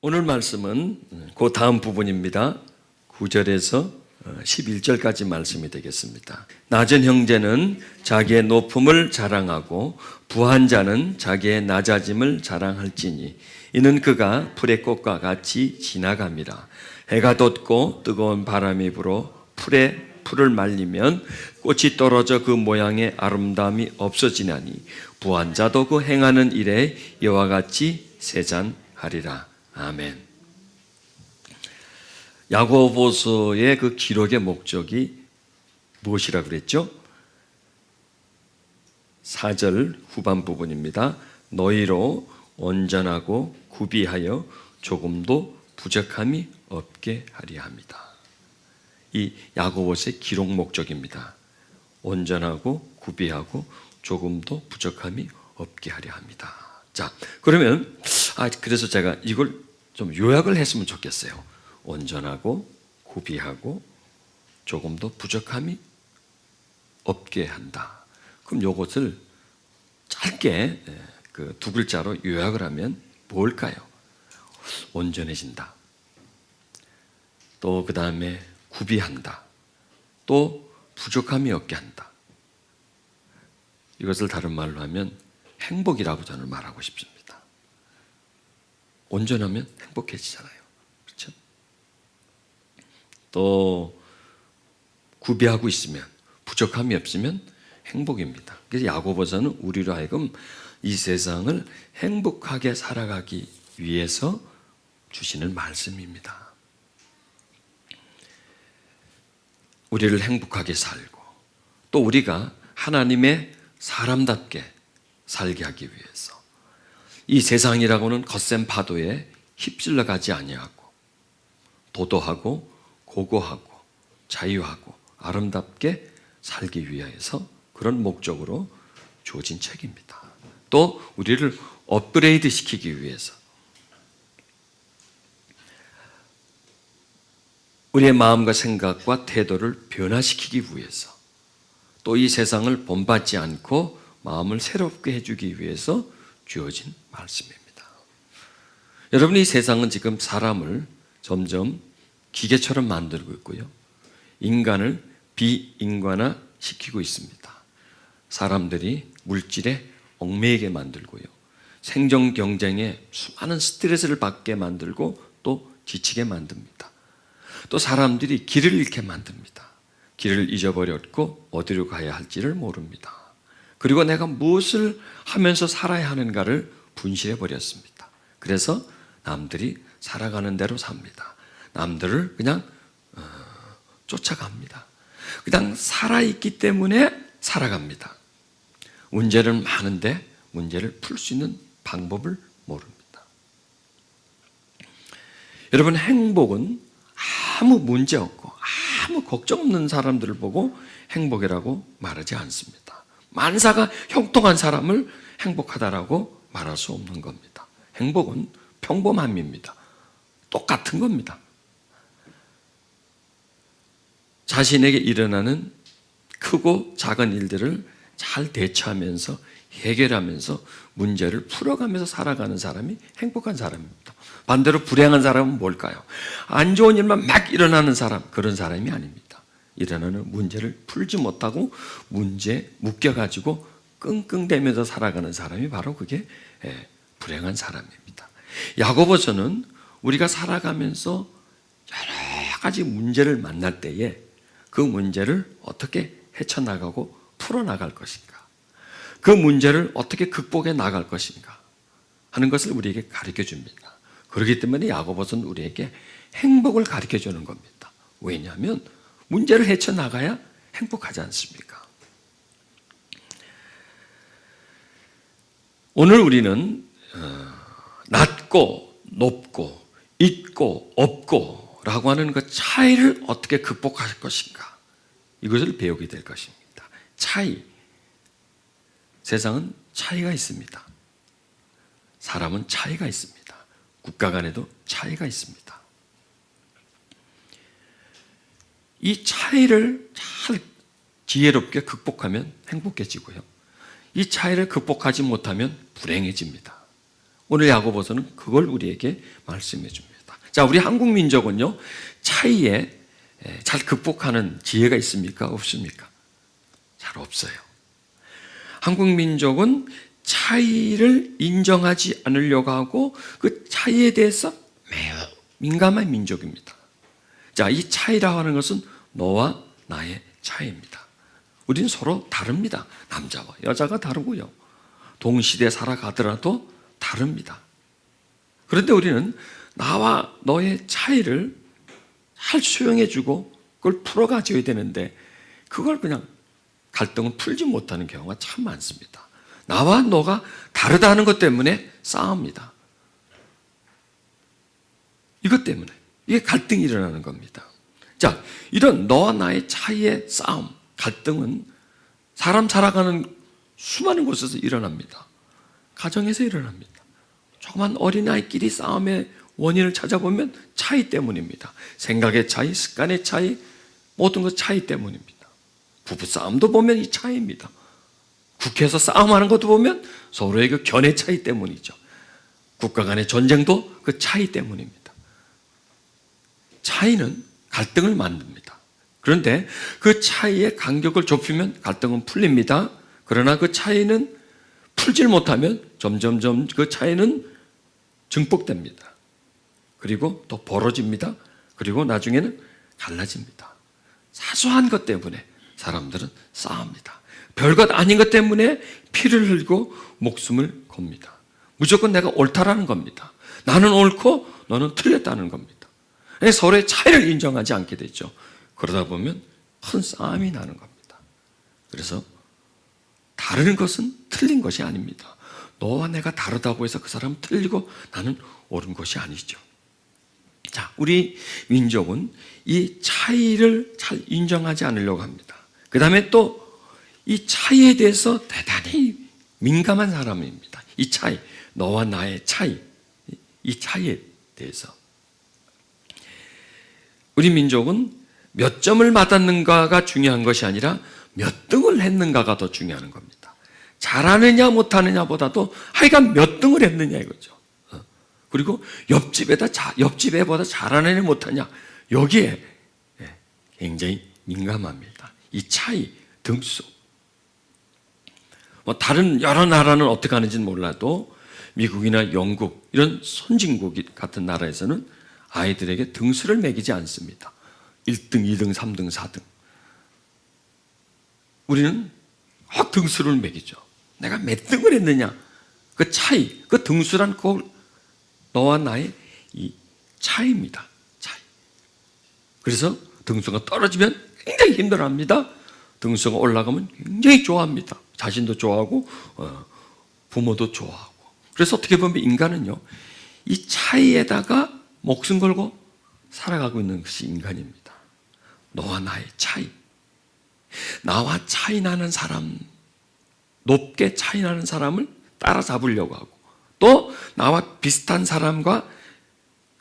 오늘 말씀은 그 다음 부분입니다. 9절에서 11절까지 말씀이 되겠습니다. 낮은 형제는 자기의 높음을 자랑하고 부한 자는 자기의 낮아짐을 자랑할지니 이는 그가 풀의 꽃과 같이 지나갑니다. 해가 돋고 뜨거운 바람이 불어 풀을 말리면 꽃이 떨어져 그 모양의 아름다움이 없어지나니 부한 자도 그 행하는 일에 이와 같이 세잔하리라. 아멘. 야고보서의 그 기록의 목적이 무엇이라고 그랬죠? 4절 후반 부분입니다. 너희로 온전하고 구비하여 조금도 부족함이 없게 하려 합니다. 이 야고보서의 기록 목적입니다. 온전하고 구비하고 조금도 부족함이 없게 하려 합니다. 자, 그러면 그래서 제가 이걸 좀 요약을 했으면 좋겠어요. 온전하고 구비하고 조금도 부족함이 없게 한다. 그럼 이것을 짧게 그 두 글자로 요약을 하면 뭘까요? 온전해진다. 또 그 다음에 구비한다. 또 부족함이 없게 한다. 이것을 다른 말로 하면 행복이라고 저는 말하고 싶습니다. 온전하면 행복해지잖아요. 그렇죠? 또 구비하고 있으면, 부족함이 없으면 행복입니다. 그래서 야고보서는 우리로 하여금 이 세상을 행복하게 살아가기 위해서 주시는 말씀입니다. 우리를 행복하게 살고 또 우리가 하나님의 사람답게 살게 하기 위해서 이 세상이라고는 거센 파도에 휩쓸려 가지 아니하고 도도하고 고고하고 자유하고 아름답게 살기 위해서 그런 목적으로 주어진 책입니다. 또 우리를 업그레이드 시키기 위해서 우리의 마음과 생각과 태도를 변화시키기 위해서 또 이 세상을 본받지 않고 마음을 새롭게 해주기 위해서 주어진 말씀입니다. 여러분, 이 세상은 지금 사람을 점점 기계처럼 만들고 있고요. 인간을 비인간화 시키고 있습니다. 사람들이 물질에 얽매이게 만들고요. 생존 경쟁에 수많은 스트레스를 받게 만들고 또 지치게 만듭니다. 또 사람들이 길을 잃게 만듭니다. 길을 잊어버렸고 어디로 가야 할지를 모릅니다. 그리고 내가 무엇을 하면서 살아야 하는가를 분실해 버렸습니다. 그래서 남들이 살아가는 대로 삽니다. 남들을 그냥 쫓아갑니다. 그냥 살아있기 때문에 살아갑니다. 문제는 많은데 문제를 풀 수 있는 방법을 모릅니다. 여러분, 행복은 아무 문제 없고 아무 걱정 없는 사람들을 보고 행복이라고 말하지 않습니다. 만사가 형통한 사람을 행복하다라고 말할 수 없는 겁니다. 행복은 평범함입니다. 똑같은 겁니다. 자신에게 일어나는 크고 작은 일들을 잘 대처하면서 해결하면서 문제를 풀어가면서 살아가는 사람이 행복한 사람입니다. 반대로 불행한 사람은 뭘까요? 안 좋은 일만 막 일어나는 사람, 그런 사람이 아닙니다. 일어나는 문제를 풀지 못하고 문제에 묶여가지고 끙끙대면서 살아가는 사람이 바로 그게 불행한 사람입니다. 야고보서는 우리가 살아가면서 여러 가지 문제를 만날 때에 그 문제를 어떻게 헤쳐나가고 풀어나갈 것인가, 그 문제를 어떻게 극복해 나갈 것인가 하는 것을 우리에게 가르쳐 줍니다. 그렇기 때문에 야고보서는 우리에게 행복을 가르쳐 주는 겁니다. 왜냐하면 문제를 헤쳐나가야 행복하지 않습니까? 오늘 우리는 낮고 높고 있고 없고 라고 하는 그 차이를 어떻게 극복할 것인가, 이것을 배우게 될 것입니다. 차이. 세상은 차이가 있습니다. 사람은 차이가 있습니다. 국가 간에도 차이가 있습니다. 이 차이를 잘 지혜롭게 극복하면 행복해지고요. 이 차이를 극복하지 못하면 불행해집니다. 오늘 야고보서는 그걸 우리에게 말씀해 줍니다. 자, 우리 한국 민족은요, 차이에 잘 극복하는 지혜가 있습니까? 없습니까? 잘 없어요. 한국 민족은 차이를 인정하지 않으려고 하고 그 차이에 대해서 매우 민감한 민족입니다. 자, 이 차이라고 하는 것은 너와 나의 차이입니다. 우리는 서로 다릅니다. 남자와 여자가 다르고요. 동시대에 살아가더라도 다릅니다. 그런데 우리는 나와 너의 차이를 잘 수용해주고 그걸 풀어가줘야 되는데 그걸 그냥 갈등을 풀지 못하는 경우가 참 많습니다. 나와 너가 다르다는 것 때문에 싸웁니다. 이것 때문에 이게 갈등이 일어나는 겁니다. 자, 이런 너와 나의 차이의 싸움, 갈등은 사람 살아가는 수많은 곳에서 일어납니다. 가정에서 일어납니다. 조그만 어린아이끼리 싸움의 원인을 찾아보면 차이 때문입니다. 생각의 차이, 습관의 차이, 모든 것 차이 때문입니다. 부부싸움도 보면 이 차이입니다. 국회에서 싸움하는 것도 보면 서로의 그 견해 차이 때문이죠. 국가 간의 전쟁도 그 차이 때문입니다. 차이는 갈등을 만듭니다. 그런데 그 차이의 간격을 좁히면 갈등은 풀립니다. 그러나 그 차이는 풀질 못하면 점점점 그 차이는 증폭됩니다. 그리고 또 벌어집니다. 그리고 나중에는 갈라집니다. 사소한 것 때문에 사람들은 싸웁니다. 별것 아닌 것 때문에 피를 흘리고 목숨을 겁니다. 무조건 내가 옳다라는 겁니다. 나는 옳고 너는 틀렸다는 겁니다. 서로의 차이를 인정하지 않게 되죠. 그러다 보면 큰 싸움이 나는 겁니다. 그래서 다른 것은 틀린 것이 아닙니다. 너와 내가 다르다고 해서 그 사람은 틀리고 나는 옳은 것이 아니죠. 자, 우리 민족은 이 차이를 잘 인정하지 않으려고 합니다. 그 다음에 또 이 차이에 대해서 대단히 민감한 사람입니다. 이 차이, 너와 나의 차이, 이 차이에 대해서. 우리 민족은 몇 점을 맞았는가가 중요한 것이 아니라 몇 등을 했는가가 더 중요한 겁니다. 잘하느냐 못하느냐보다도 하여간 몇 등을 했느냐 이거죠. 그리고 옆집애보다 잘하느냐 못하냐 여기에 굉장히 민감합니다. 이 차이, 등수. 다른 여러 나라는 어떻게 하는지는 몰라도 미국이나 영국 이런 선진국 같은 나라에서는 아이들에게 등수를 매기지 않습니다. 1등, 2등, 3등, 4등. 우리는 등수를 매기죠. 내가 몇 등을 했느냐. 그 차이, 그 등수란 그 너와 나의 이 차이입니다. 차이. 그래서 등수가 떨어지면 굉장히 힘들어합니다. 등수가 올라가면 굉장히 좋아합니다. 자신도 좋아하고 부모도 좋아하고. 그래서 어떻게 보면 인간은요, 이 차이에다가 목숨 걸고 살아가고 있는 것이 인간입니다. 너와 나의 차이. 나와 차이 나는 사람, 높게 차이 나는 사람을 따라잡으려고 하고 또 나와 비슷한 사람과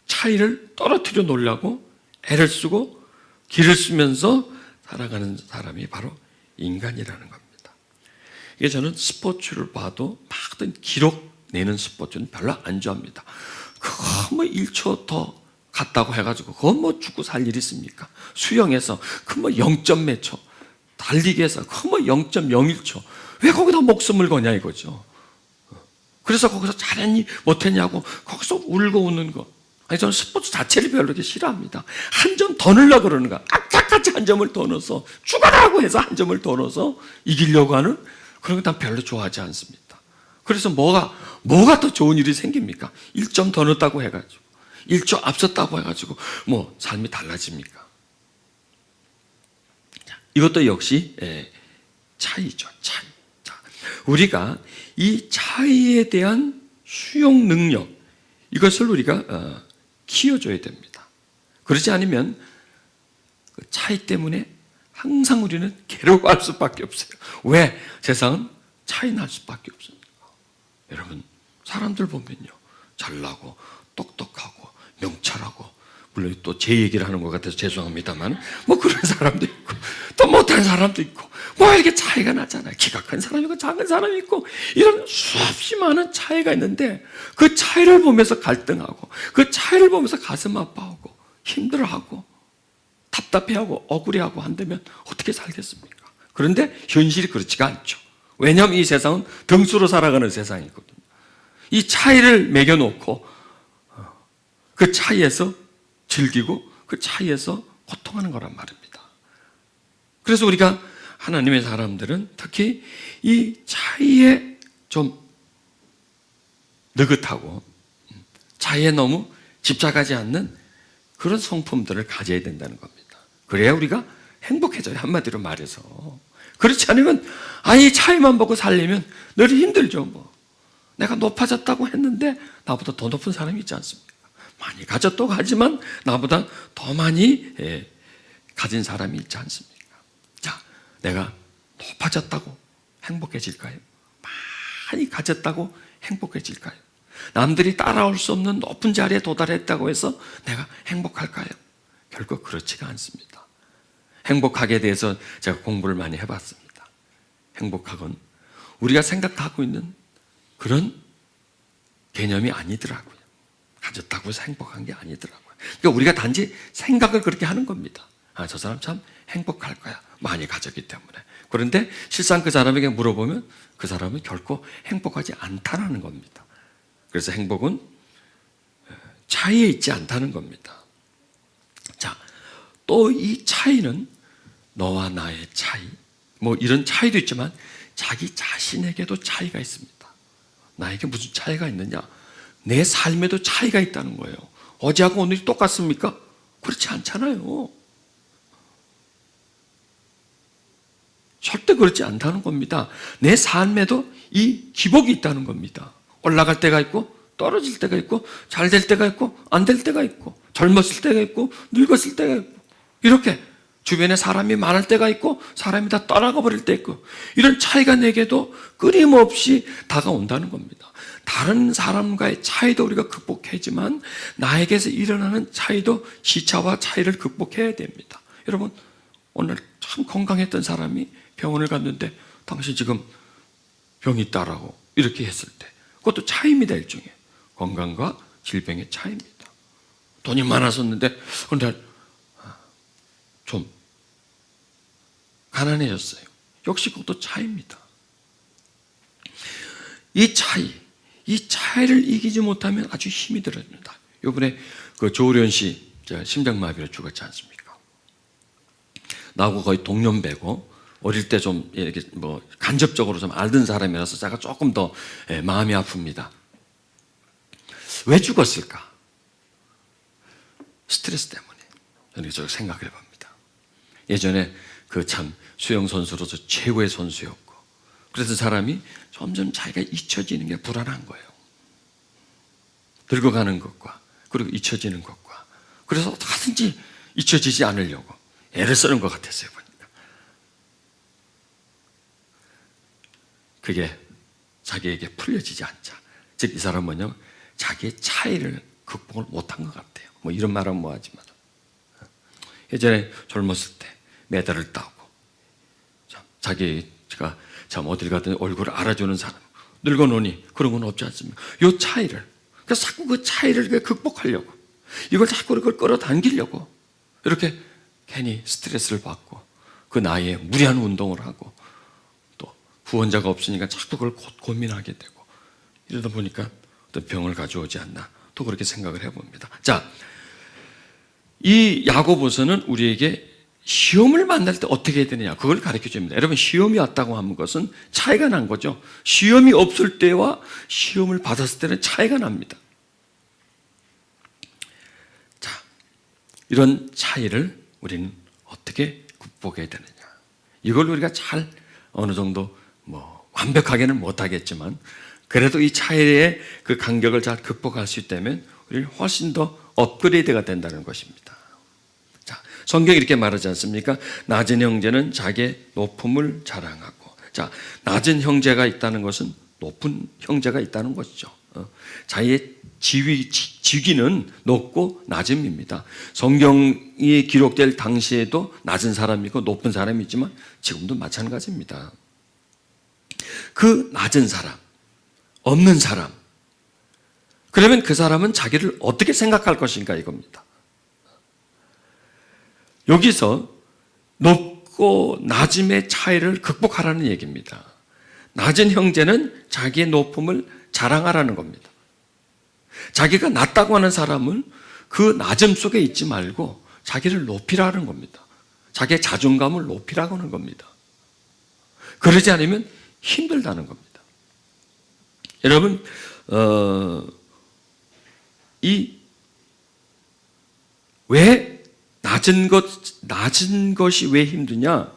차이를 떨어뜨려 놓으려고 애를 쓰고 기를 쓰면서 살아가는 사람이 바로 인간이라는 겁니다. 이게 저는 스포츠를 봐도 막 기록 내는 스포츠는 별로 안 좋아합니다. 그거 뭐 1초 더 갔다고 해가지고 그건 뭐 죽고 살 일이 있습니까? 수영에서 그 뭐 0점 몇 초, 달리기에서 그 뭐 0.01초 왜 거기다 목숨을 거냐 이거죠. 그래서 거기서 잘했니 못했냐고 거기서 울고 웃는 거. 아니 저는 스포츠 자체를 별로 이렇게 싫어합니다. 한 점 더 넣으려고 그러는 거야. 악착같이 한 점을 더 넣어서 죽어라고 해서 한 점을 더 넣어서 이기려고 하는 그런 거 난 별로 좋아하지 않습니다. 그래서 뭐가 더 좋은 일이 생깁니까? 1점 더 넣었다고 해가지고 1초 앞섰다고 해가지고 뭐 삶이 달라집니까? 자, 이것도 역시 차이죠. 차이. 자, 우리가 이 차이에 대한 수용 능력 이것을 우리가 키워줘야 됩니다. 그렇지 않으면 그 차이 때문에 항상 우리는 괴로워할 수밖에 없어요. 왜? 세상은 차이 날 수밖에 없습니다. 여러분 사람들 보면요 잘나고 똑똑하고 명철하고 물론 또 제 얘기를 하는 것 같아서 죄송합니다만 뭐 그런 사람도 있고 또 못한 사람도 있고 뭐 이렇게 차이가 나잖아요. 키가 큰 사람이 있고 작은 사람이 있고 이런 수없이 많은 차이가 있는데 그 차이를 보면서 갈등하고 그 차이를 보면서 가슴 아파하고 힘들어하고 답답해하고 억울해하고 한다면 어떻게 살겠습니까? 그런데 현실이 그렇지가 않죠. 왜냐하면 이 세상은 등수로 살아가는 세상이거든요. 이 차이를 매겨놓고 그 차이에서 즐기고 그 차이에서 고통하는 거란 말입니다. 그래서 우리가 하나님의 사람들은 특히 이 차이에 좀 느긋하고 차이에 너무 집착하지 않는 그런 성품들을 가져야 된다는 겁니다. 그래야 우리가 행복해져요. 한마디로 말해서. 그렇지 않으면 이 차이만 보고 살려면 늘 힘들죠. 뭐 내가 높아졌다고 했는데 나보다 더 높은 사람이 있지 않습니까? 많이 가졌다고 하지만 나보다 더 많이 가진 사람이 있지 않습니까? 자, 내가 높아졌다고 행복해질까요? 많이 가졌다고 행복해질까요? 남들이 따라올 수 없는 높은 자리에 도달했다고 해서 내가 행복할까요? 결코 그렇지가 않습니다. 행복하게 대해서 제가 공부를 많이 해봤습니다. 행복학은 우리가 생각하고 있는 그런 개념이 아니더라고요. 가졌다고 해서 행복한 게 아니더라고요. 그러니까 우리가 단지 생각을 그렇게 하는 겁니다. 저 사람 참 행복할 거야. 많이 가졌기 때문에. 그런데 실상 그 사람에게 물어보면 그 사람은 결코 행복하지 않다는 겁니다. 그래서 행복은 차이에 있지 않다는 겁니다. 자, 또 이 차이는 너와 나의 차이, 뭐 이런 차이도 있지만 자기 자신에게도 차이가 있습니다. 나에게 무슨 차이가 있느냐? 내 삶에도 차이가 있다는 거예요. 어제하고 오늘이 똑같습니까? 그렇지 않잖아요. 절대 그렇지 않다는 겁니다. 내 삶에도 이 기복이 있다는 겁니다. 올라갈 때가 있고 떨어질 때가 있고 잘 될 때가 있고 안 될 때가 있고 젊었을 때가 있고 늙었을 때가 있고 이렇게 주변에 사람이 많을 때가 있고 사람이 다 떠나가 버릴 때 있고 이런 차이가 내게도 끊임없이 다가온다는 겁니다. 다른 사람과의 차이도 우리가 극복해야지만 나에게서 일어나는 차이도 시차와 차이를 극복해야 됩니다. 여러분 오늘 참 건강했던 사람이 병원을 갔는데 당신 지금 병이 있다라고 이렇게 했을 때 그것도 차이입니다. 일종의 건강과 질병의 차이입니다. 돈이 많았었는데 어느 날 좀 가난해졌어요. 역시 그것도 차이입니다. 이 차이를 이기지 못하면 아주 힘이 들어집니다. 이번에 그 조련 씨 심장마비로 죽었지 않습니까? 나하고 거의 동년배고 어릴 때 좀 이렇게 뭐 간접적으로 좀 알던 사람이라서 제가 조금 더 마음이 아픕니다. 왜 죽었을까? 스트레스 때문에. 저는 저 생각을 해봅니다. 예전에 그 참 수영 선수로서 최고의 선수였고, 그래서 사람이 점점 자기가 잊혀지는 게 불안한 거예요. 늙어가는 것과 그리고 잊혀지는 것과. 그래서 어떻게든지 잊혀지지 않으려고 애를 쓰는 것 같았어요, 보니까. 그게 자기에게 풀려지지 않자. 즉, 이 사람은 뭐냐면 자기의 차이를 극복을 못한 것 같아요. 뭐 이런 말은 뭐하지만. 예전에 젊었을 때 메달을 따고 자기가 참 어딜 가든 얼굴을 알아주는 사람, 늙어놓으니 그런 건 없지 않습니까? 이 차이를, 그러니까 자꾸 그 차이를 극복하려고, 이걸 자꾸 그걸 끌어당기려고 이렇게 괜히 스트레스를 받고 그 나이에 무리한 운동을 하고 또 후원자가 없으니까 자꾸 그걸 고민하게 되고 이러다 보니까 어떤 병을 가져오지 않나 또 그렇게 생각을 해봅니다. 자, 이 야고보서는 우리에게 시험을 만날 때 어떻게 해야 되느냐 그걸 가르쳐 줍니다. 여러분 시험이 왔다고 하는 것은 차이가 난 거죠. 시험이 없을 때와 시험을 받았을 때는 차이가 납니다. 자, 이런 차이를 우리는 어떻게 극복해야 되느냐, 이걸 우리가 잘 어느 정도 뭐 완벽하게는 못하겠지만 그래도 이 차이의 그 간격을 잘 극복할 수 있다면 우리는 훨씬 더 업그레이드가 된다는 것입니다. 자, 성경이 이렇게 말하지 않습니까? 낮은 형제는 자기의 높음을 자랑하고. 자, 낮은 형제가 있다는 것은 높은 형제가 있다는 것이죠. 자기의 직위는 높고 낮음입니다. 성경이 기록될 당시에도 낮은 사람이고 높은 사람이 있지만 지금도 마찬가지입니다. 그 낮은 사람, 없는 사람, 그러면 그 사람은 자기를 어떻게 생각할 것인가 이겁니다. 여기서 높고 낮음의 차이를 극복하라는 얘기입니다. 낮은 형제는 자기의 높음을 자랑하라는 겁니다. 자기가 낮다고 하는 사람은 그 낮음 속에 있지 말고 자기를 높이라는 겁니다. 자기의 자존감을 높이라고 하는 겁니다. 그러지 않으면 힘들다는 겁니다. 여러분, 왜 낮은 것이 왜 힘드냐?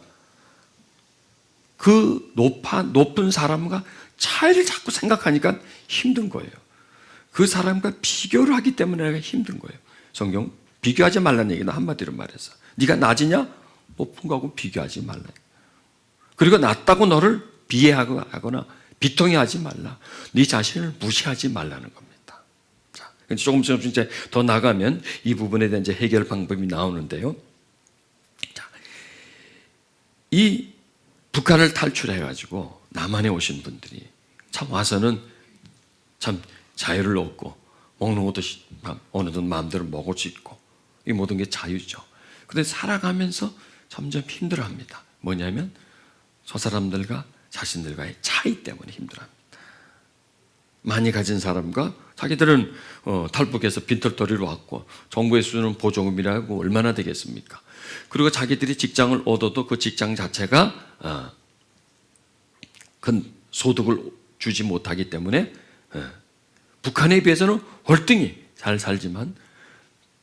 그 높은 사람과 차이를 자꾸 생각하니까 힘든 거예요. 그 사람과 비교를 하기 때문에 힘든 거예요. 성경 비교하지 말라는 얘기는 한마디로 말해서 네가 낮으냐? 높은 거하고 비교하지 말라. 그리고 낮다고 너를 비하하거나 비통해하지 말라. 네 자신을 무시하지 말라는 겁니다. 자, 조금씩 이제 더 나가면 이 부분에 대한 이제 해결 방법이 나오는데요. 자, 이 북한을 탈출해가지고 남한에 오신 분들이 참 와서는 참 자유를 얻고 먹는 것도 어느덧 마음대로 먹을 수 있고 이 모든 게 자유죠. 그런데 살아가면서 점점 힘들어합니다. 뭐냐면 저 사람들과 자신들과의 차이 때문에 힘들어합니다. 많이 가진 사람과 자기들은 탈북해서 빈털터리로 왔고 정부에서 주는 보조금이라고 얼마나 되겠습니까? 그리고 자기들이 직장을 얻어도 그 직장 자체가 큰 소득을 주지 못하기 때문에 북한에 비해서는 월등히 잘 살지만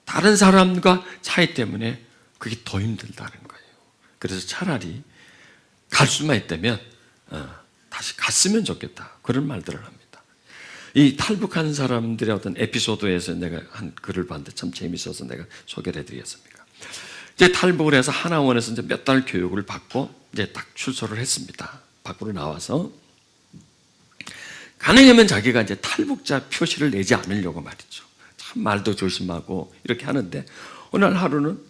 다른 사람과 차이 때문에 그게 더 힘들다는 거예요. 그래서 차라리 갈 수만 있다면 다시 갔으면 좋겠다. 그런 말들을 합니다. 이 탈북한 사람들의 어떤 에피소드에서 내가 한 글을 봤는데 참 재밌어서 내가 소개를 해드리겠습니다. 이제 탈북을 해서 하나원에서 이제 몇 달 교육을 받고 이제 딱 출소를 했습니다. 밖으로 나와서 가능하면 자기가 이제 탈북자 표시를 내지 않으려고 말이죠. 참 말도 조심하고 이렇게 하는데 어느 날 하루는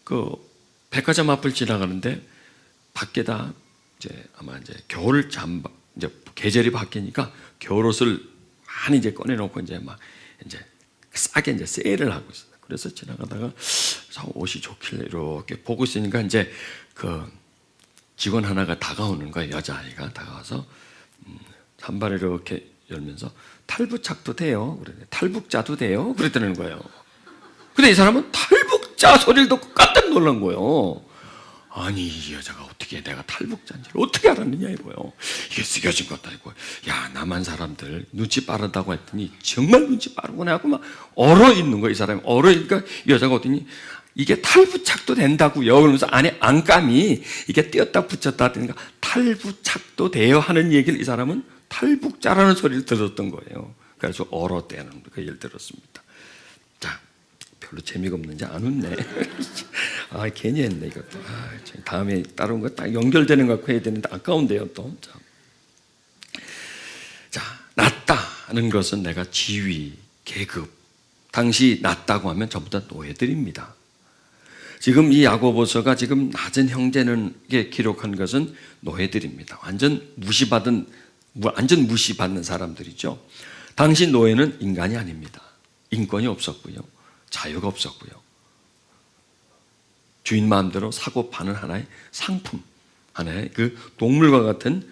그 백화점 앞을 지나가는데 밖에다 이제 아마 이제 겨울 잠바 이제 계절이 바뀌니까 겨울옷을 많이 이제 꺼내놓고 이제 막 이제 싸게 이제 세일을 하고 있어요. 그래서 지나가다가 옷이 좋길래 이렇게 보고 있으니까 이제 그 직원 하나가 다가오는 거예요. 여자아이가 다가와서 잠바를 이렇게 열면서 탈부착도 돼요. 그래 탈북자도 돼요. 그랬다는 거예요. 근데 이 사람은 탈북자 소리를 듣고 깜짝 놀란 거예요. 아니 이 여자가 어떻게 내가 탈북자인지를 어떻게 알았느냐 이거요. 이게 쓰여진 것도 아니고 야 남한 사람들 눈치 빠르다고 했더니 정말 눈치 빠르구나 하고 막 얼어 있는 거예요. 이 사람이 얼어 있으니까 이 여자가 어더니 이게 탈부착도 된다고요. 그러면서 안에 안감이 이게 띄었다 붙였다 하니까 탈부착도 돼요 하는 얘기를 이 사람은 탈북자라는 소리를 들었던 거예요. 그래서 얼어대는 그 얘기를 들었습니다. 자, 별로 재미가 없는지 안 웃네. 아, 괜히 했네 이것도. 다음에 다른 거 딱 연결되는 거 갖고 해야 되는데 아까운데요 또. 자, 낮다는 것은 내가 지위, 계급. 당시 낮다고 하면 전부 다 노예들입니다. 지금 이 야고보서가 지금 낮은 형제는 기록한 것은 노예들입니다. 완전 무시받는 사람들이죠. 당시 노예는 인간이 아닙니다. 인권이 없었고요. 자유가 없었고요. 주인 마음대로 사고 파는 하나의 상품, 하나의 그 동물과 같은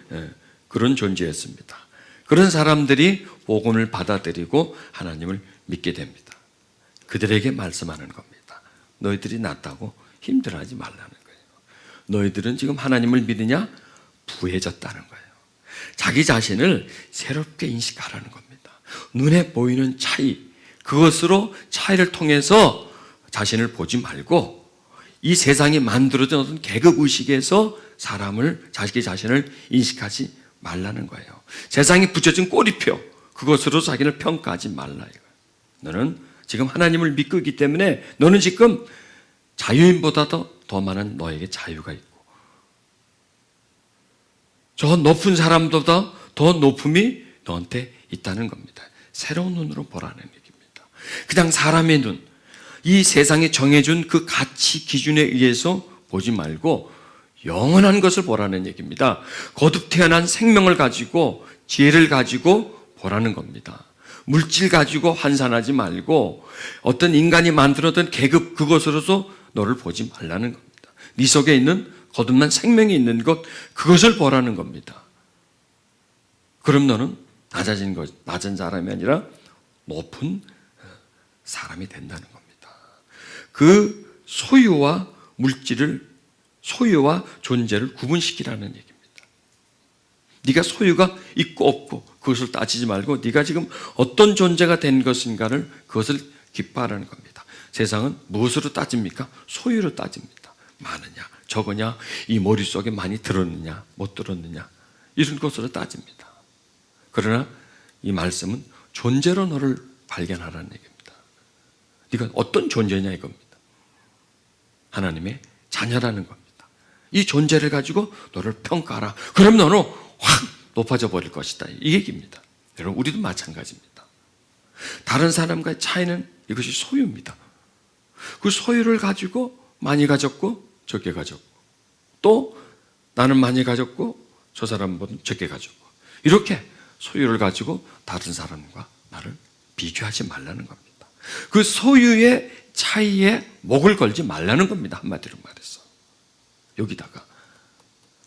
그런 존재였습니다. 그런 사람들이 복음을 받아들이고 하나님을 믿게 됩니다. 그들에게 말씀하는 겁니다. 너희들이 낫다고 힘들어하지 말라는 거예요. 너희들은 지금 하나님을 믿느냐? 부해졌다는 거예요. 자기 자신을 새롭게 인식하라는 겁니다. 눈에 보이는 차이, 그것으로 차이를 통해서 자신을 보지 말고 이 세상이 만들어진 어떤 계급의식에서 자기 자신을 인식하지 말라는 거예요. 세상에 붙여진 꼬리표, 그것으로 자기를 평가하지 말라 이거예요. 너는 지금 하나님을 믿고 있기 때문에 너는 지금 자유인보다도 더 많은 너에게 자유가 있고 저 높은 사람보다 더 높음이 너한테 있다는 겁니다. 새로운 눈으로 보라는 얘기입니다. 그냥 사람의 눈, 이 세상에 정해준 그 가치 기준에 의해서 보지 말고 영원한 것을 보라는 얘기입니다. 거듭 태어난 생명을 가지고 지혜를 가지고 보라는 겁니다. 물질 가지고 환산하지 말고 어떤 인간이 만들어둔 계급 그것으로서 너를 보지 말라는 겁니다. 네 속에 있는 거듭난 생명이 있는 것, 그것을 보라는 겁니다. 그럼 너는 낮은 사람이 아니라 높은 사람이 된다는 겁니다. 그 소유와 소유와 존재를 구분시키라는 얘기입니다. 네가 소유가 있고 없고 그것을 따지지 말고 네가 지금 어떤 존재가 된 것인가를 그것을 기뻐하라는 겁니다. 세상은 무엇으로 따집니까? 소유로 따집니다. 많으냐, 적으냐, 이 머릿속에 많이 들었느냐, 못 들었느냐, 이런 것으로 따집니다. 그러나 이 말씀은 존재로 너를 발견하라는 얘기입니다. 네가 어떤 존재냐 이겁니다. 하나님의 자녀라는 겁니다. 이 존재를 가지고 너를 평가하라. 그럼 너는 확 높아져 버릴 것이다. 이 얘기입니다. 여러분, 우리도 마찬가지입니다. 다른 사람과의 차이는 이것이 소유입니다. 그 소유를 가지고 많이 가졌고 적게 가졌고, 또 나는 많이 가졌고 저 사람보다 적게 가졌고, 이렇게 소유를 가지고 다른 사람과 나를 비교하지 말라는 겁니다. 그 소유의 차이에 목을 걸지 말라는 겁니다. 한마디로 말해서. 여기다가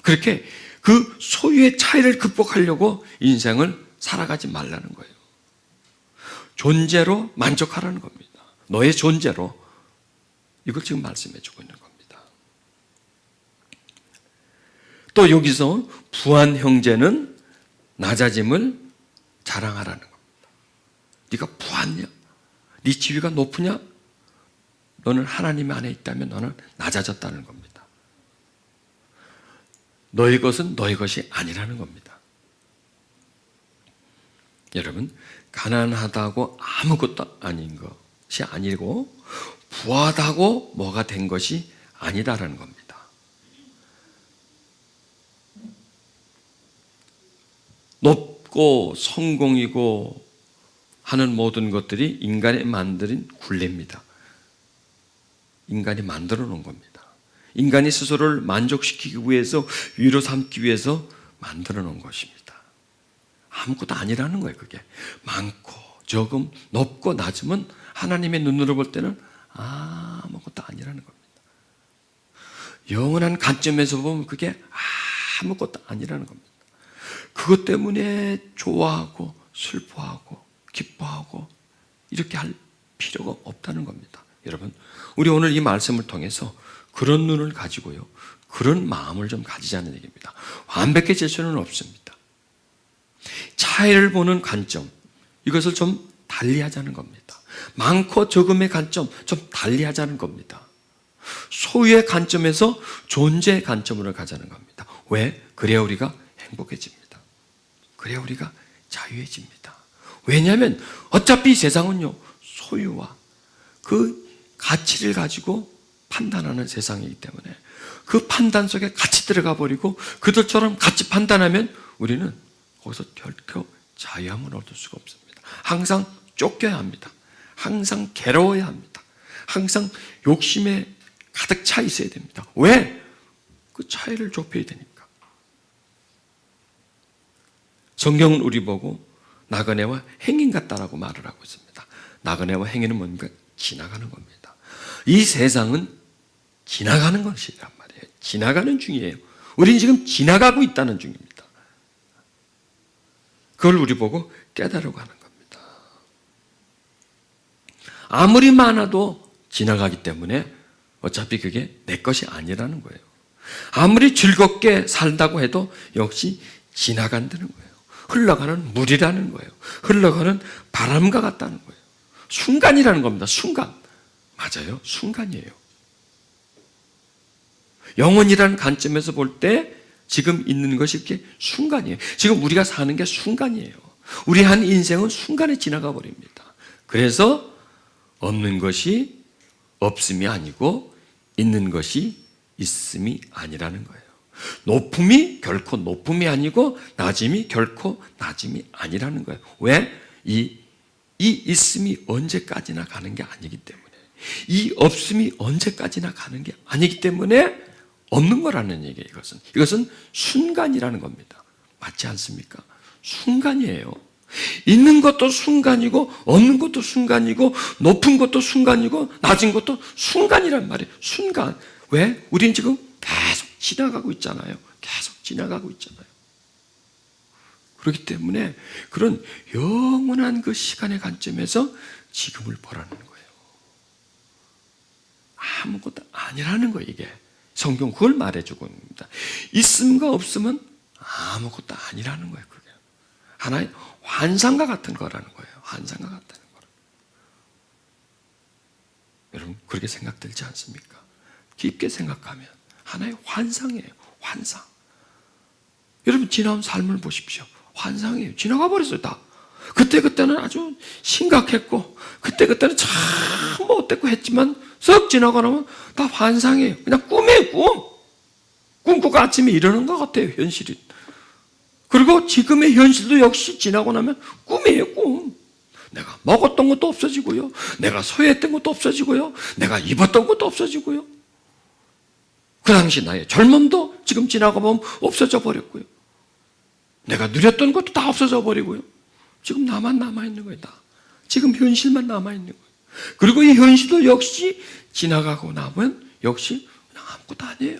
그렇게 그 소유의 차이를 극복하려고 인생을 살아가지 말라는 거예요. 존재로 만족하라는 겁니다. 너의 존재로. 이걸 지금 말씀해 주고 있는 겁니다. 또 여기서 부한 형제는 낮아짐을 자랑하라는 겁니다. 네가 부하냐? 네 지위가 높으냐? 너는 하나님 안에 있다면 너는 낮아졌다는 겁니다. 너의 것은 너의 것이 아니라는 겁니다. 여러분, 가난하다고 아무것도 아닌 것이 아니고 부하다고 뭐가 된 것이 아니다라는 겁니다. 높고 성공이고 하는 모든 것들이 인간이 만든 굴레입니다. 인간이 만들어 놓은 겁니다. 인간이 스스로를 만족시키기 위해서, 위로 삼기 위해서 만들어 놓은 것입니다. 아무것도 아니라는 거예요. 그게 많고 적음, 높고 낮음은 하나님의 눈으로 볼 때는 아무것도 아니라는 겁니다. 영원한 관점에서 보면 그게 아무것도 아니라는 겁니다. 그것 때문에 좋아하고 슬퍼하고 기뻐하고 이렇게 할 필요가 없다는 겁니다. 여러분, 우리 오늘 이 말씀을 통해서 그런 눈을 가지고요, 그런 마음을 좀 가지자는 얘기입니다. 완벽해질 수는 없습니다. 차이를 보는 관점, 이것을 좀 달리하자는 겁니다. 많고 적음의 관점 좀 달리하자는 겁니다. 소유의 관점에서 존재의 관점으로 가자는 겁니다. 왜? 그래야 우리가 행복해집니다. 그래야 우리가 자유해집니다. 왜냐하면 어차피 세상은요, 소유와 그 가치를 가지고 판단하는 세상이기 때문에 그 판단 속에 같이 들어가 버리고 그들처럼 같이 판단하면 우리는 거기서 결코 자유함을 얻을 수가 없습니다. 항상 쫓겨야 합니다. 항상 괴로워야 합니다. 항상 욕심에 가득 차 있어야 됩니다. 왜? 그 차이를 좁혀야 되니까. 성경은 우리 보고 나그네와 행인 같다라고 말을 하고 있습니다. 나그네와 행인은 뭔가 지나가는 겁니다. 이 세상은 지나가는 것이란 말이에요. 지나가는 중이에요. 우리는 지금 지나가고 있다는 중입니다. 그걸 우리 보고 깨달으려고 하는 겁니다. 아무리 많아도 지나가기 때문에 어차피 그게 내 것이 아니라는 거예요. 아무리 즐겁게 살다고 해도 역시 지나간다는 거예요. 흘러가는 물이라는 거예요. 흘러가는 바람과 같다는 거예요. 순간이라는 겁니다. 순간. 맞아요. 순간이에요. 영혼이라는 관점에서 볼 때 지금 있는 것이 이렇게 순간이에요. 지금 우리가 사는 게 순간이에요. 우리 한 인생은 순간에 지나가 버립니다. 그래서 없는 것이 없음이 아니고 있는 것이 있음이 아니라는 거예요. 높음이 결코 높음이 아니고 낮음이 결코 낮음이 아니라는 거예요. 왜? 이 이 있음이 언제까지나 가는 게 아니기 때문에, 이 없음이 언제까지나 가는 게 아니기 때문에 없는 거라는 얘기예요. 이것은 순간이라는 겁니다. 맞지 않습니까? 순간이에요. 있는 것도 순간이고 없는 것도 순간이고 높은 것도 순간이고 낮은 것도 순간이란 말이에요. 순간. 왜? 우리는 지금 계속 지나가고 있잖아요. 계속 지나가고 있잖아요. 그렇기 때문에 그런 영원한 그 시간의 관점에서 지금을 보라는 거예요. 아무것도 아니라는 거예요, 이게. 성경 그걸 말해주고 있습니다. 있음과 없음은 아무것도 아니라는 거예요, 그게. 하나의 환상과 같은 거라는 거예요. 환상과 같다는 거라. 여러분, 그렇게 생각들지 않습니까? 깊게 생각하면 하나의 환상이에요, 환상. 여러분, 지나온 삶을 보십시오. 환상이에요. 지나가 버렸어요, 다. 그때는 아주 심각했고, 그때는 참 어땠고 했지만, 썩 지나가 나면 다 환상이에요. 그냥 꿈이에요, 꿈. 꿈꾸고 아침에 일어나는 것 같아요, 현실이. 그리고 지금의 현실도 역시 지나고 나면 꿈이에요, 꿈. 내가 먹었던 것도 없어지고요. 내가 소유했던 것도 없어지고요. 내가 입었던 것도 없어지고요. 그 당시 나의 젊음도 지금 지나고 보면 없어져 버렸고요. 내가 누렸던 것도 다 없어져 버리고요. 지금 나만 남아있는 거예요, 다. 지금 현실만 남아있는 거예요. 그리고 이 현실도 역시 지나가고 나면 역시 그냥 아무것도 아니에요.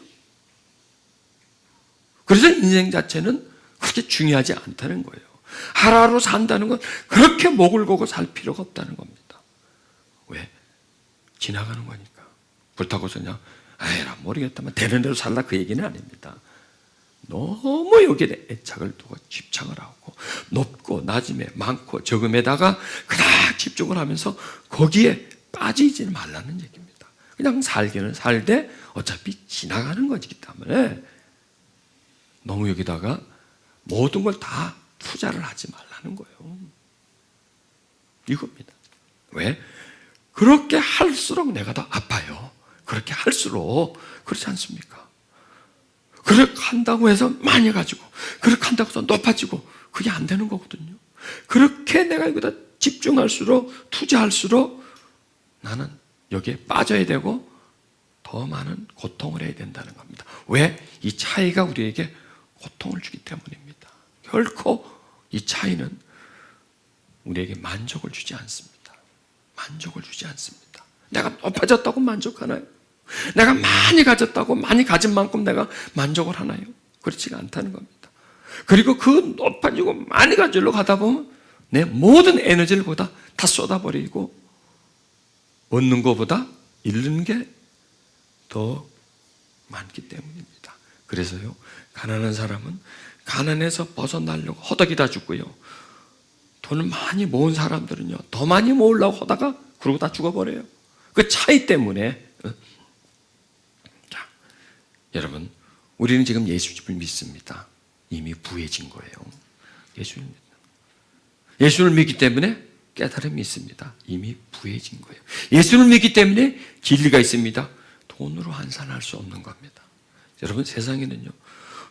그래서 인생 자체는 그렇게 중요하지 않다는 거예요. 하루하루 산다는 건 그렇게 목을 고고 살 필요가 없다는 겁니다. 왜? 지나가는 거니까. 그렇다고 그냥 난 모르겠다만 되는 대로 살라 그 얘기는 아닙니다. 너무 여기에 애착을 두고 집착을 하고 높고 낮음에 많고 적음에다가 그닥 집중을 하면서 거기에 빠지지는 말라는 얘기입니다. 그냥 살기는 살되 어차피 지나가는 거기 때문에 너무 여기다가 모든 걸 다 투자를 하지 말라는 거예요. 이겁니다. 왜? 그렇게 할수록 내가 더 아파요. 그렇게 할수록. 그렇지 않습니까? 그렇게 한다고 해서 많이 가지고, 그렇게 한다고 해서 높아지고, 그게 안 되는 거거든요. 그렇게 내가 여기다 집중할수록, 투자할수록 나는 여기에 빠져야 되고 더 많은 고통을 해야 된다는 겁니다. 왜? 이 차이가 우리에게 고통을 주기 때문입니다. 결코 이 차이는 우리에게 만족을 주지 않습니다. 만족을 주지 않습니다. 내가 높아졌다고 만족하나요? 내가 많이 가졌다고 많이 가진 만큼 내가 만족을 하나요? 그렇지가 않다는 겁니다. 그리고 그 높아지고 많이 가지러 가다 보면 내 모든 에너지를 거기다 다 쏟아버리고 얻는 것보다 잃는 게 더 많기 때문입니다. 그래서요, 가난한 사람은 가난에서 벗어나려고 허덕이다 죽고요, 돈을 많이 모은 사람들은요, 더 많이 모으려고 하다가 그러고 다 죽어버려요. 그 차이 때문에. 자, 여러분, 우리는 지금 예수님을 믿습니다. 이미 부해진 거예요. 예수를 믿기 때문에 깨달음이 있습니다. 이미 부해진 거예요. 예수를 믿기 때문에 진리가 있습니다. 돈으로 환산할 수 없는 겁니다. 여러분, 세상에는요,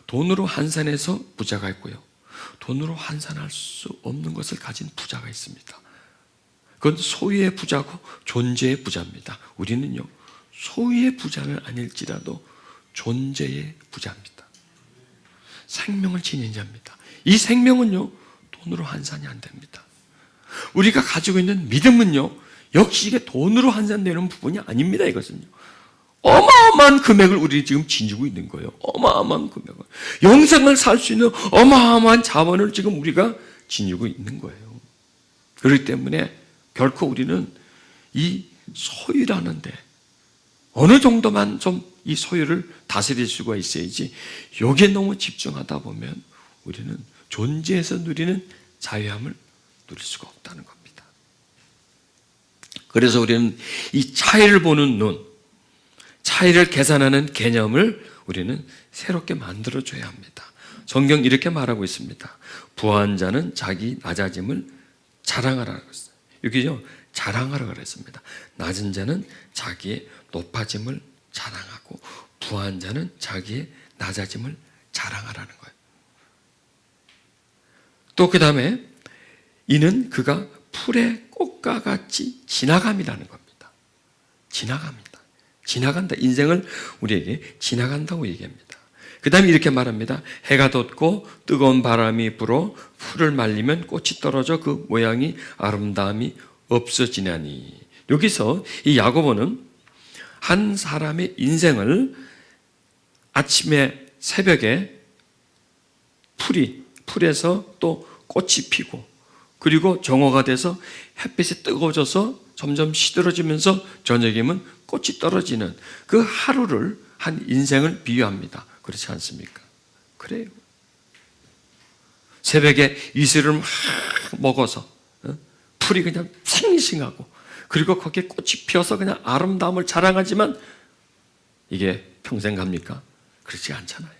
돈으로 환산해서 부자가 있고요, 돈으로 환산할 수 없는 것을 가진 부자가 있습니다. 그건 소유의 부자고 존재의 부자입니다. 우리는요, 소유의 부자는 아닐지라도 존재의 부자입니다. 생명을 지닌 자입니다. 이 생명은요, 돈으로 환산이 안 됩니다. 우리가 가지고 있는 믿음은요, 역시 이게 돈으로 환산되는 부분이 아닙니다. 이것은요, 어마어마한 금액을 우리 지금 지니고 있는 거예요. 어마어마한 금액을. 영생을 살 수 있는 어마어마한 자원을 지금 우리가 지니고 있는 거예요. 그렇기 때문에 결코 우리는 이 소유라는데 어느 정도만 좀 이 소유를 다스릴 수가 있어야지, 여기에 너무 집중하다 보면 우리는 존재에서 누리는 자유함을 누릴 수가 없다는 겁니다. 그래서 우리는 이 차이를 보는 눈, 차이를 계산하는 개념을 우리는 새롭게 만들어줘야 합니다. 성경 이렇게 말하고 있습니다. 부한 자는 자기 낮아짐을 자랑하라고 했어요. 여기죠, 자랑하라고 그랬습니다. 낮은 자는 자기의 높아짐을 자랑하고 부한 자는 자기의 낮아짐을 자랑하라는 거예요. 또 그 다음에 이는 그가 풀에 꽃과 같이 지나감이라는 겁니다. 지나갑니다. 지나간다. 인생을 우리에게 지나간다고 얘기합니다. 그 다음에 이렇게 말합니다. 해가 돋고 뜨거운 바람이 불어 풀을 말리면 꽃이 떨어져 그 모양이 아름다움이 없어지나니. 여기서 이 야고보는 한 사람의 인생을 아침에 새벽에 풀에서 또 꽃이 피고 그리고 정오가 돼서 햇빛이 뜨거워져서 점점 시들어지면서 저녁이면 꽃이 떨어지는 그 하루를 한 인생을 비유합니다. 그렇지 않습니까? 그래요. 새벽에 이슬을 막 먹어서 풀이 그냥 싱싱하고 그리고 거기에 꽃이 피어서 그냥 아름다움을 자랑하지만 이게 평생 갑니까? 그렇지 않잖아요.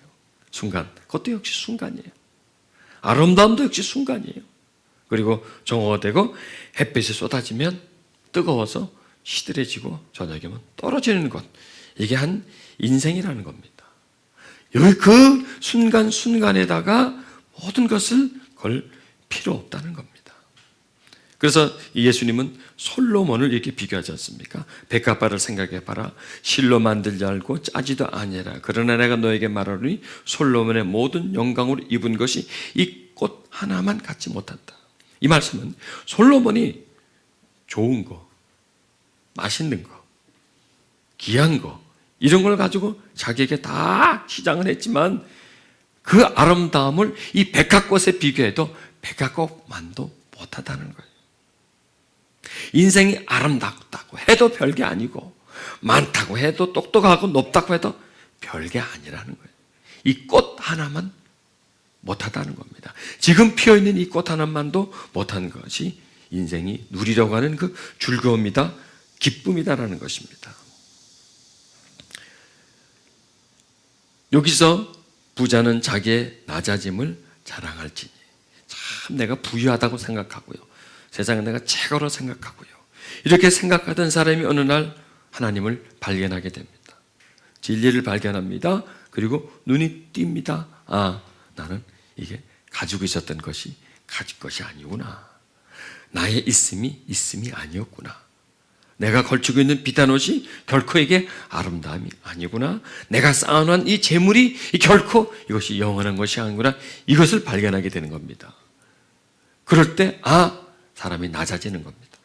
순간, 그것도 역시 순간이에요. 아름다움도 역시 순간이에요. 그리고 정오가 되고 햇빛이 쏟아지면 뜨거워서 시들해지고 저녁이면 떨어지는 것. 이게 한 인생이라는 겁니다. 여기 그 순간순간에다가 모든 것을 걸 필요 없다는 겁니다. 그래서 예수님은 솔로몬을 이렇게 비교하지 않습니까? 백합화를 생각해봐라. 실로 만들지 알고 짜지도 아니라. 그러나 내가 너에게 말하노니 솔로몬의 모든 영광으로 입은 것이 이 꽃 하나만 갖지 못한다. 이 말씀은 솔로몬이 좋은 거, 맛있는 거, 귀한 거 이런 걸 가지고 자기에게 다 시장을 했지만 그 아름다움을 이 백합꽃에 비교해도 백합꽃만도 못하다는 거예요. 인생이 아름답다고 해도 별게 아니고 많다고 해도 똑똑하고 높다고 해도 별게 아니라는 거예요. 이 꽃 하나만 못하다는 겁니다. 지금 피어있는 이 꽃 하나만도 못한 것이 인생이 누리려고 하는 그 즐거움이다, 기쁨이다라는 것입니다. 여기서 부자는 자기의 낮아짐을 자랑할지니. 참 내가 부유하다고 생각하고요. 세상은 내가 최고로 생각하고요. 이렇게 생각하던 사람이 어느 날 하나님을 발견하게 됩니다. 진리를 발견합니다. 그리고 눈이 띕니다. 아, 나는 이게 가지고 있었던 것이 가질 것이 아니구나. 나의 있음이 아니었구나. 내가 걸치고 있는 비단 옷이 결코 이게 아름다움이 아니구나. 내가 쌓아놓은 이 재물이 결코 이것이 영원한 것이 아니구나. 이것을 발견하게 되는 겁니다. 그럴 때 사람이 낮아지는 겁니다.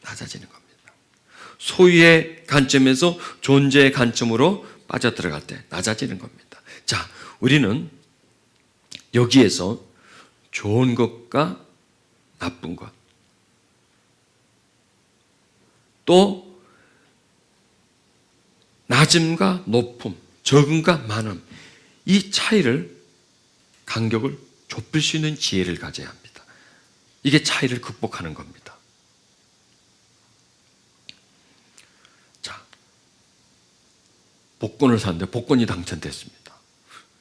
낮아지는 겁니다. 소유의 관점에서 존재의 관점으로 빠져들어갈 때 낮아지는 겁니다. 자, 우리는 여기에서 좋은 것과 나쁜 것, 또 낮음과 높음, 적음과 많음, 이 차이를, 간격을 좁힐 수 있는 지혜를 가져야 합니다. 이게 차이를 극복하는 겁니다. 자, 복권을 샀는데 복권이 당첨됐습니다.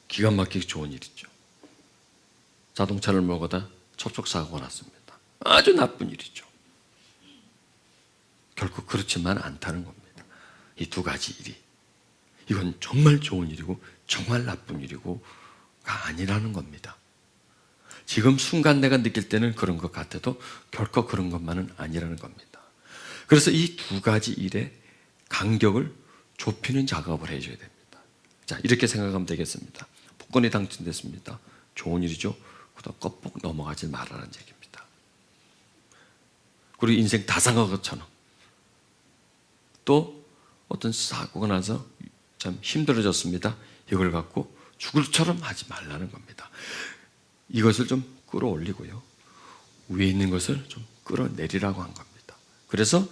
기가 막히게 좋은 일이죠. 자동차를 몰고다 접촉사고가 났습니다. 아주 나쁜 일이죠. 결코 그렇지만 않다는 겁니다. 이 두 가지 일이. 이건 정말 좋은 일이고 정말 나쁜 일이고가 아니라는 겁니다. 지금 순간 내가 느낄 때는 그런 것 같아도 결코 그런 것만은 아니라는 겁니다. 그래서 이 두 가지 일의 간격을 좁히는 작업을 해줘야 됩니다. 자, 이렇게 생각하면 되겠습니다. 복권이 당첨됐습니다. 좋은 일이죠. 그러다 껍벅 넘어가지 말라는 얘기입니다. 그리고 인생 다 상한 것처럼 또 어떤 사고가 나서 참 힘들어졌습니다. 이걸 갖고 죽을 처럼 하지 말라는 겁니다. 이것을 좀 끌어올리고요. 위에 있는 것을 좀 끌어내리라고 한 겁니다. 그래서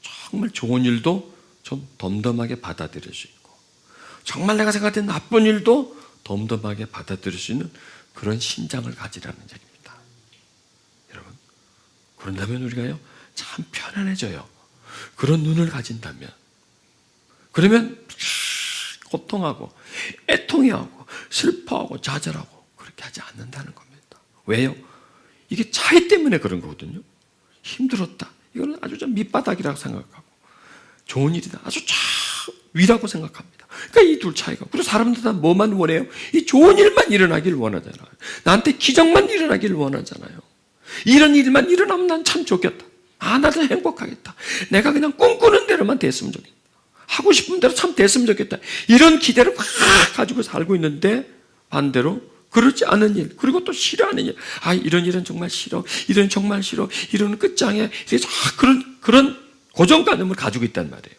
정말 좋은 일도 좀 덤덤하게 받아들일 수 있고 정말 내가 생각했던 나쁜 일도 덤덤하게 받아들일 수 있는 그런 심장을 가지라는 얘기입니다. 여러분, 그런다면 우리가요 참 편안해져요. 그런 눈을 가진다면. 그러면 고통하고 애통해하고 슬퍼하고 좌절하고 그렇게 하지 않는다는 겁니다. 왜요? 이게 차이 때문에 그런 거거든요. 힘들었다. 이거는 아주 좀 밑바닥이라고 생각하고 좋은 일이다. 아주 참 위라고 생각합니다. 그러니까 이 둘 차이가. 그리고 사람들 다 뭐만 원해요? 이 좋은 일만 일어나길 원하잖아요. 나한테 기적만 일어나길 원하잖아요. 이런 일만 일어나면 난 참 좋겠다. 나도 행복하겠다. 내가 그냥 꿈꾸는 대로만 됐으면 좋겠다. 하고 싶은 대로 참 됐으면 좋겠다. 이런 기대를 막 가지고 살고 있는데 반대로 그렇지 않은 일, 그리고 또 싫어하는 일. 이런 일은 정말 싫어. 이런 정말 싫어. 이런 끝장이야. 그런 고정관념을 가지고 있단 말이에요.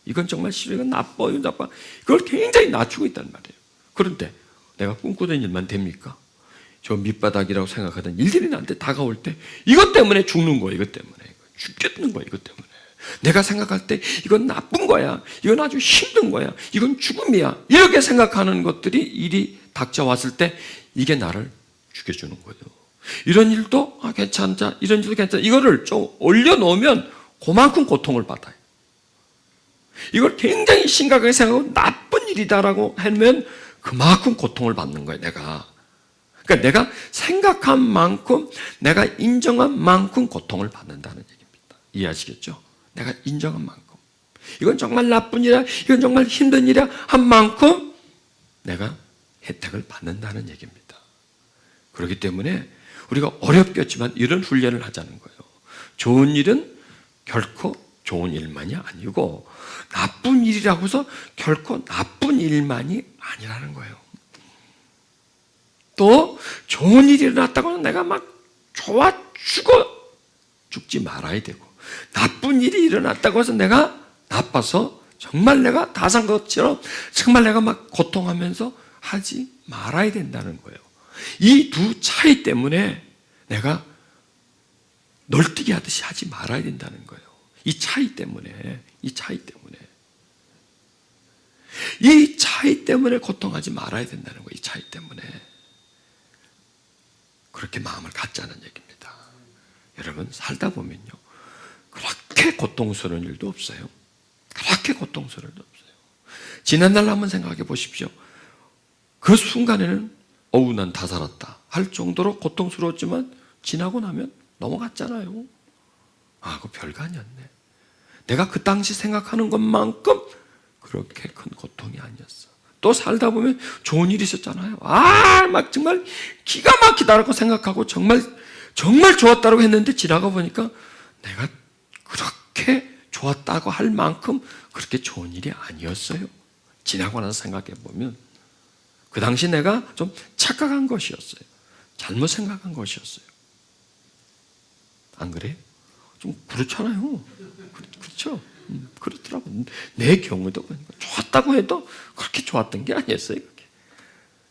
이건 정말 싫어. 이건 나빠. 이건 나빠. 그걸 굉장히 낮추고 있단 말이에요. 그런데 내가 꿈꾸던 일만 됩니까? 저 밑바닥이라고 생각하던 일들이 나한테 다가올 때 이것 때문에 죽는 거야. 이것 때문에. 죽겠는 거야. 이것 때문에. 내가 생각할 때 이건 나쁜 거야. 이건 아주 힘든 거야. 이건 죽음이야. 이렇게 생각하는 것들이 일이 닥쳐왔을 때 이게 나를 죽여주는 거예요. 이런 일도 괜찮다. 이런 일도 괜찮다. 이거를 좀 올려놓으면 그만큼 고통을 받아요. 이걸 굉장히 심각하게 생각하고 나쁜 일이다라고 하면 그만큼 고통을 받는 거예요. 그러니까 내가 생각한 만큼, 내가 인정한 만큼 고통을 받는다는 얘기입니다. 이해하시겠죠? 내가 인정한 만큼. 이건 정말 나쁜 일이야. 이건 정말 힘든 일이야. 한 만큼 내가 혜택을 받는다는 얘기입니다. 그렇기 때문에 우리가 어렵겠지만 이런 훈련을 하자는 거예요. 좋은 일은 결코 좋은 일만이 아니고 나쁜 일이라고 해서 결코 나쁜 일만이 아니라는 거예요. 또 좋은 일이 일어났다고 해서 내가 막 좋아 죽지 말아야 되고, 나쁜 일이 일어났다고 해서 내가 나빠서 정말 내가 다 산 것처럼 정말 내가 막 고통하면서 하지 말아야 된다는 거예요. 이 두 차이 때문에 내가 널뛰기 하듯이 하지 말아야 된다는 거예요. 이 차이 때문에 고통하지 말아야 된다는 거예요. 이 차이 때문에. 그렇게 마음을 갖자는 얘기입니다. 여러분, 살다 보면요, 그렇게 고통스러운 일도 없어요. 그렇게 고통스러운 일도 없어요. 지난날 한번 생각해 보십시오. 그 순간에는 난 다 살았다 할 정도로 고통스러웠지만 지나고 나면 넘어갔잖아요. 그거 별거 아니었네. 내가 그 당시 생각하는 것만큼 그렇게 큰 고통이 아니었어. 또 살다 보면 좋은 일이 있었잖아요. 막 정말 기가 막히다라고 생각하고 정말 좋았다고 했는데 지나가 보니까 내가 그렇게 좋았다고 할 만큼 그렇게 좋은 일이 아니었어요. 지나고 나서 생각해 보면 그 당시 내가 좀 착각한 것이었어요. 잘못 생각한 것이었어요. 안 그래요? 좀 그렇잖아요. 그렇죠? 그렇더라고요. 내 경우도 좋았다고 해도 그렇게 좋았던 게 아니었어요. 그렇게.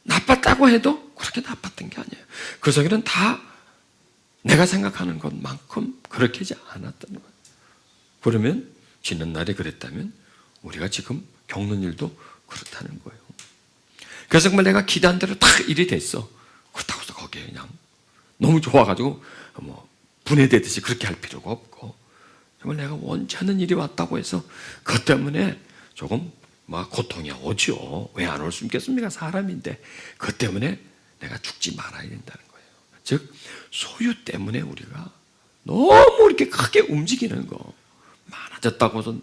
나빴다고 해도 그렇게 나빴던 게 아니에요. 그 속에는 다 내가 생각하는 것만큼 그렇게 하지 않았던 거예요. 그러면 지난 날에 그랬다면 우리가 지금 겪는 일도 그렇다는 거예요. 그래서 정말 내가 기대한 대로 딱 일이 됐어. 그렇다고 해서 거기에 그냥 너무 좋아가지고 분해되듯이 그렇게 할 필요가 없고, 정말 내가 원치 않는 일이 왔다고 해서 그것 때문에 조금 고통이 오죠. 왜 안 올 수 있겠습니까? 사람인데. 그것 때문에 내가 죽지 말아야 된다는 거예요. 즉 소유 때문에 우리가 너무 이렇게 크게 움직이는 거, 많아졌다고 해서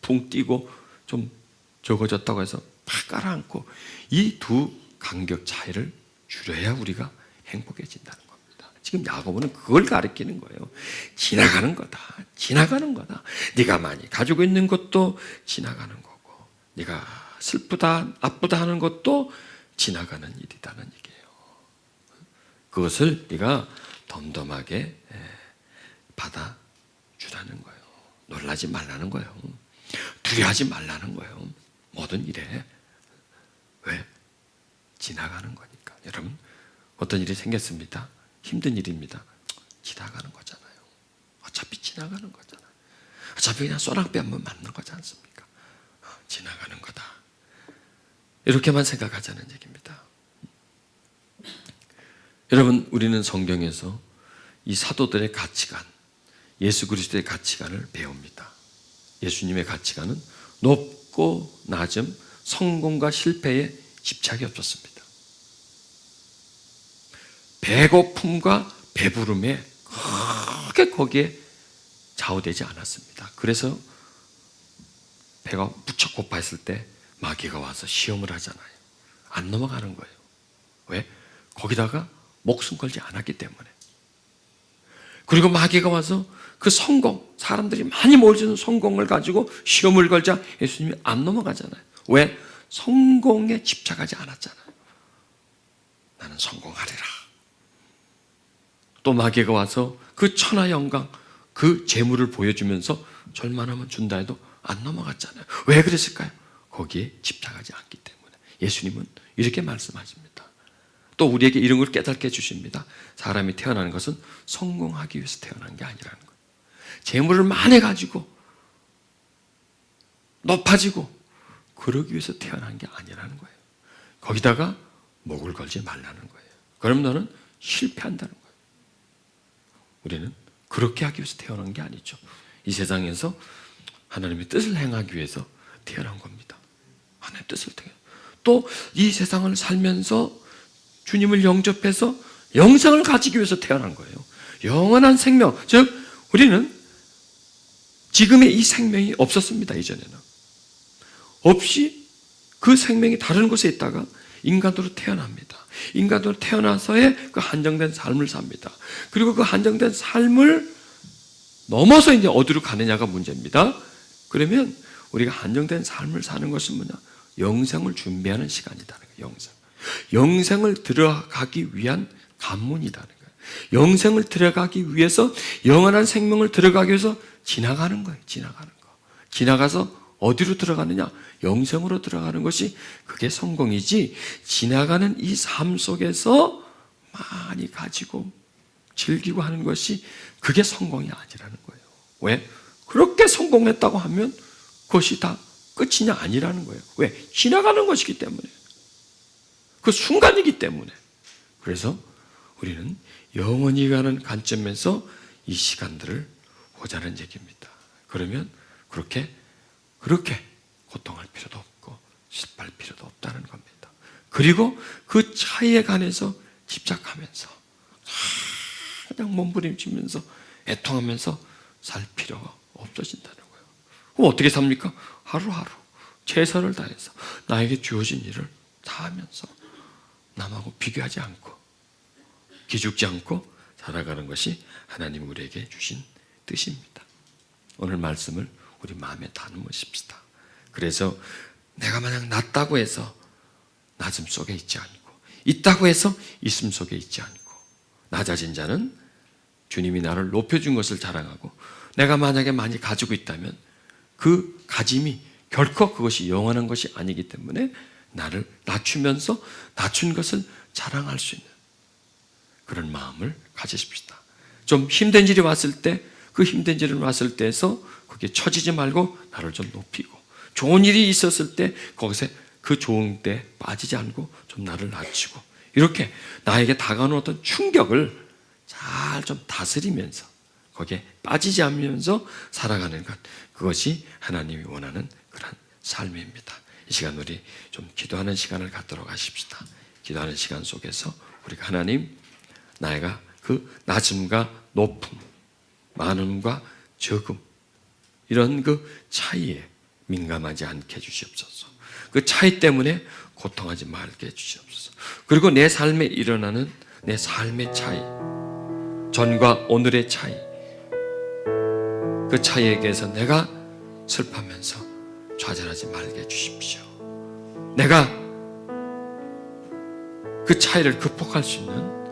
붕 뛰고 좀 적어졌다고 해서 팍 깔아앉고, 이 두 간격 차이를 줄여야 우리가 행복해진다는 겁니다. 지금 야고보는 그걸 가르치는 거예요. 지나가는 거다. 네가 많이 가지고 있는 것도 지나가는 거고, 네가 슬프다 나쁘다 하는 것도 지나가는 일이다는 얘기예요. 그것을 네가 덤덤하게 받아주라는 거예요. 놀라지 말라는 거예요. 두려워하지 말라는 거예요. 모든 일에. 왜? 지나가는 거니까. 여러분, 어떤 일이 생겼습니다. 힘든 일입니다. 지나가는 거잖아요. 어차피 지나가는 거잖아요. 어차피 그냥 소낙비 한번 맞는 거지 않습니까? 지나가는 거다. 이렇게만 생각하자는 얘기입니다. 여러분, 우리는 성경에서 이 사도들의 가치관, 예수 그리스도의 가치관을 배웁니다. 예수님의 가치관은 높고 낮음, 성공과 실패에 집착이 없었습니다. 배고픔과 배부름에 크게 거기에 좌우되지 않았습니다. 그래서 배가 무척 고파했을 때 마귀가 와서 시험을 하잖아요. 안 넘어가는 거예요. 왜? 거기다가 목숨 걸지 않았기 때문에. 그리고 마귀가 와서 그 성공, 사람들이 많이 모여주는 성공을 가지고 시험을 걸자 예수님이 안 넘어가잖아요. 왜? 성공에 집착하지 않았잖아요. 나는 성공하리라. 또 마귀가 와서 그 천하 영광, 그 재물을 보여주면서 절만하면 준다 해도 안 넘어갔잖아요. 왜 그랬을까요? 거기에 집착하지 않기 때문에. 예수님은 이렇게 말씀하십니다. 또 우리에게 이런 걸 깨닫게 해주십니다. 사람이 태어나는 것은 성공하기 위해서 태어난 게 아니라는 거예요. 재물을 많이 가지고 높아지고 그러기 위해서 태어난 게 아니라는 거예요. 거기다가 목을 걸지 말라는 거예요. 그럼 너는 실패한다는 거예요. 우리는 그렇게 하기 위해서 태어난 게 아니죠. 이 세상에서 하나님의 뜻을 행하기 위해서 태어난 겁니다. 하나님의 뜻을 행해. 또 이 세상을 살면서 주님을 영접해서 영생을 가지기 위해서 태어난 거예요. 영원한 생명, 즉 우리는 지금의 이 생명이 없었습니다. 이전에는 없이 그 생명이 다른 곳에 있다가 인간으로 태어납니다. 인간으로 태어나서의 그 한정된 삶을 삽니다. 그리고 그 한정된 삶을 넘어서 이제 어디로 가느냐가 문제입니다. 그러면 우리가 한정된 삶을 사는 것은 뭐냐? 영생을 준비하는 시간이라는 거예요. 영생을 들어가기 위한 관문이라는 거예요. 영생을 들어가기 위해서, 영원한 생명을 들어가기 위해서 지나가는 거예요. 지나가는 거. 지나가서 어디로 들어가느냐? 영생으로 들어가는 것이 그게 성공이지, 지나가는 이 삶 속에서 많이 가지고 즐기고 하는 것이 그게 성공이 아니라는 거예요. 왜? 그렇게 성공했다고 하면 그것이 다 끝이냐? 아니라는 거예요. 왜? 지나가는 것이기 때문에. 그 순간이기 때문에. 그래서 우리는 영원히 가는 관점에서 이 시간들을 보자는 얘기입니다. 그러면 그렇게 고통할 필요도 없고 슬퍼할 필요도 없다는 겁니다. 그리고 그 차이에 관해서 집착하면서 그냥 몸부림치면서 애통하면서 살 필요가 없어진다는 거예요. 그럼 어떻게 삽니까? 하루하루 최선을 다해서 나에게 주어진 일을 다 하면서 남하고 비교하지 않고 기죽지 않고 살아가는 것이 하나님 우리에게 주신 뜻입니다. 오늘 말씀을 우리 마음에 담으십시다. 그래서 내가 만약 낮다고 해서 낮음 속에 있지 않고, 있다고 해서 있음 속에 있지 않고, 낮아진 자는 주님이 나를 높여준 것을 자랑하고, 내가 만약에 많이 가지고 있다면 그 가짐이 결코 그것이 영원한 것이 아니기 때문에 나를 낮추면서 낮춘 것을 자랑할 수 있는 그런 마음을 가지십시다. 좀 힘든 일이 왔을 때, 그 힘든 일이 왔을 때에서 그게 처지지 말고 나를 좀 높이고, 좋은 일이 있었을 때 거기서 그 좋은 때 빠지지 않고 좀 나를 낮추고, 이렇게 나에게 다가오는 어떤 충격을 잘 좀 다스리면서 거기에 빠지지 않으면서 살아가는 것, 그것이 하나님이 원하는 그런 삶입니다. 이 시간 우리 좀 기도하는 시간을 갖도록 하십시다. 기도하는 시간 속에서 우리가 하나님, 나이가 그 낮음과 높음, 많음과 적음, 이런 그 차이에 민감하지 않게 해주시옵소서. 그 차이 때문에 고통하지 말게 해주시옵소서. 그리고 내 삶에 일어나는 내 삶의 차이, 전과 오늘의 차이, 그 차이에 대해서 내가 슬퍼하면서 좌절하지 말게 해주십시오. 내가 그 차이를 극복할 수 있는